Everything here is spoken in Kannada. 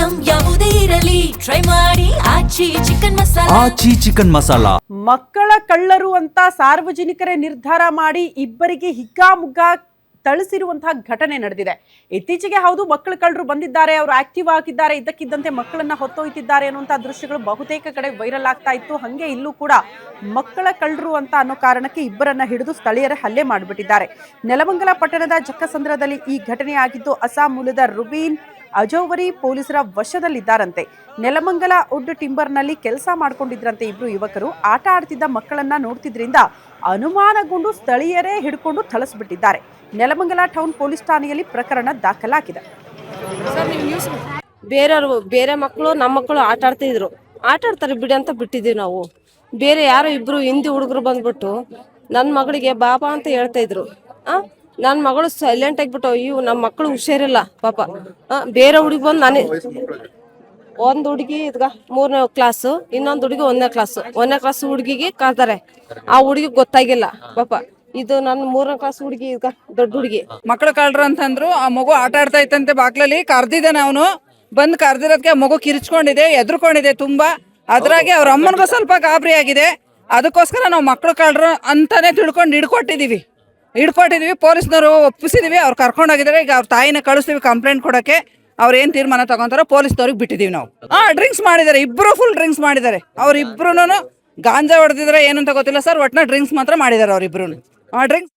ಐಟಂ ಯಾವುದೇ ಇರಲಿ ಟ್ರೈ ಮಾಡಿ ಆಚಿ ಚಿಕನ್ ಮಸಾಲಾ. ಮಕ್ಕಳ ಕಳ್ಳರು ಅಂತ ಸಾರ್ವಜನಿಕರೇ ನಿರ್ಧಾರ ಮಾಡಿ ಇಬ್ಬರಿಗೆ ಹಿಗ್ಗಾಮುಗ್ಗಾ ಥಳಿಸಿರುವಂತಹ ಘಟನೆ ನಡೆದಿದೆ. ಇತ್ತೀಚೆಗೆ ಹೌದು, ಮಕ್ಕಳ ಕಳ್ಳರು ಬಂದಿದ್ದಾರೆ, ಅವರು ಆಕ್ಟಿವ್ ಆಗಿದ್ದಾರೆ, ಇದ್ದಕ್ಕಿದ್ದಂತೆ ಮಕ್ಕಳನ್ನ ಹೊತ್ತೊಯ್ತಿದ್ದಾರೆ ಅನ್ನುವಂತಹ ದೃಶ್ಯಗಳು ಬಹುತೇಕ ಕಡೆ ವೈರಲ್ ಆಗ್ತಾ ಇತ್ತು. ಹಂಗೆ ಇಲ್ಲೂ ಕೂಡ ಮಕ್ಕಳ ಕಳ್ಳರು ಅಂತ ಅನ್ನೋ ಕಾರಣಕ್ಕೆ ಇಬ್ಬರನ್ನ ಹಿಡಿದು ಸ್ಥಳೀಯರೇ ಹಲ್ಲೆ ಮಾಡಿಬಿಟ್ಟಿದ್ದಾರೆ. ನೆಲಮಂಗಲ ಪಟ್ಟಣದ ಜಕ್ಕಸಂದ್ರದಲ್ಲಿ ಈ ಘಟನೆ ಆಗಿದ್ದು, ಅಸ್ಸಾಂ ಮೂಲದ ರುಬೀನ್ ಅಜೋವರಿ ಪೊಲೀಸರ ವಶದಲ್ಲಿದ್ದಾರಂತೆ. ನೆಲಮಂಗಲ ವುಡ್ ಟಿಂಬರ್ನಲ್ಲಿ ಕೆಲಸ ಮಾಡ್ಕೊಂಡಿದ್ರಂತೆ ಇಬ್ರು ಯುವಕರು. ಆಟ ಆಡ್ತಿದ್ದ ಮಕ್ಕಳನ್ನ ನೋಡ್ತಿದ್ರಿಂದ ಅನುಮಾನಗೊಂಡು ಸ್ಥಳೀಯರೇ ಹಿಡ್ಕೊಂಡು ಥಳಿಸ್ಬಿಟ್ಟಿದ್ದಾರೆ. ನೆಲಮಂಗಲ ಟೌನ್ ಪೊಲೀಸ್ ಠಾಣೆಯಲ್ಲಿ ಪ್ರಕರಣ ದಾಖಲಾಗಿದೆ. ಬೇರೆ ಮಕ್ಕಳು ನಮ್ಮ ಮಕ್ಕಳು ಆಟ ಆಡ್ತಾರೆ ಬಿಡಿ ಅಂತ ಬಿಟ್ಟಿದ್ದೀವಿ ನಾವು. ಬೇರೆ ಯಾರೋ ಇಬ್ರು ಹಿಂದಿ ಹುಡುಗರು ಬಂದ್ಬಿಟ್ಟು ನನ್ನ ಮಗಳಿಗೆ ಬಾಬಾ ಅಂತ ಹೇಳ್ತಾ ಇದ್ರು. ನನ್ನ ಮಗಳು ಸೈಲೆಂಟ್ ಆಗಿಬಿಟ್ಟು ಇವು ನಮ್ಮ ಮಕ್ಕಳು ಹುಷಾರಿಲ್ಲ ಪಾಪ. ಬೇರೆ ಹುಡುಗಿ ಬಂದು ಒಂದು ಹುಡುಗಿ ಇದ್ಗ 3ನೇ ಕ್ಲಾಸು, ಇನ್ನೊಂದು ಹುಡುಗಿ 1ನೇ ಕ್ಲಾಸು. 1ನೇ ಕ್ಲಾಸ್ ಹುಡುಗಿಗೆ ಕರ್ತಾರೆ, ಆ ಹುಡುಗಿ ಗೊತ್ತಾಗಿಲ್ಲ ಪಾಪ. ಇದು ನನ್ನ 3ನೇ ಕ್ಲಾಸ್ ಹುಡುಗಿ ಈಗ ದೊಡ್ಡ ಹುಡುಗಿ. ಮಕ್ಕಳು ಕಳ್ರು ಅಂತಂದ್ರು. ಆ ಮಗು ಆಟ ಆಡ್ತಾ ಇತ್ತಂತೆ ಬಾಕ್ಲಲ್ಲಿ. ಕರ್ದಿದ್ದಾನೆ ಅವನು. ಬಂದು ಕರ್ದಿರೋದಕ್ಕೆ ಮಗು ಕಿರ್ಚ್ಕೊಂಡಿದೆ, ಎದ್ರುಕೊಂಡಿದೆ ತುಂಬಾ. ಅದ್ರಾಗೆ ಅವ್ರ ಅಮ್ಮನಿಗೂ ಸ್ವಲ್ಪ ಗಾಬರಿ ಆಗಿದೆ. ಅದಕ್ಕೋಸ್ಕರ ನಾವು ಮಕ್ಕಳು ಕಳ್ರು ಅಂತಾನೆ ತಿಳ್ಕೊಂಡು ಹಿಡ್ಕೊಟ್ಟಿದೀವಿ. ಪೊಲೀಸ್ನವರು ಒಪ್ಪಿಸಿದೀವಿ. ಅವ್ರು ಕರ್ಕೊಂಡೋಗಿದ್ದಾರೆ. ಈಗ ಅವ್ರ ತಾಯಿನ ಕಳಿಸ್ತೀವಿ ಕಂಪ್ಲೇಂಟ್ ಕೊಡಕ್ಕೆ. ಅವ್ರು ಏನ್ ತೀರ್ಮಾನ ತಗೊಂತಾರೋ ಪೊಲೀಸ್ನವ್ರಿಗೆ ಬಿಟ್ಟಿದೀವಿ ನಾವು. ಡ್ರಿಂಕ್ಸ್ ಮಾಡಿದ್ದಾರೆ, ಇಬ್ರು ಫುಲ್ ಡ್ರಿಂಕ್ಸ್ ಮಾಡಿದ್ದಾರೆ. ಅವ್ರಿಬ್ರು ಗಾಂಜಾ ಹೊಡೆದಿದ್ರೆ ಏನಂತ ಗೊತ್ತಿಲ್ಲ ಸರ್, ಒಟ್ಟಿನ ಡ್ರಿಂಕ್ಸ್ ಮಾತ್ರ ಮಾಡಿದ್ದಾರೆ ಅವ್ರಿಬ್ರು. ಡ್ರಿಂಕ್ಸ್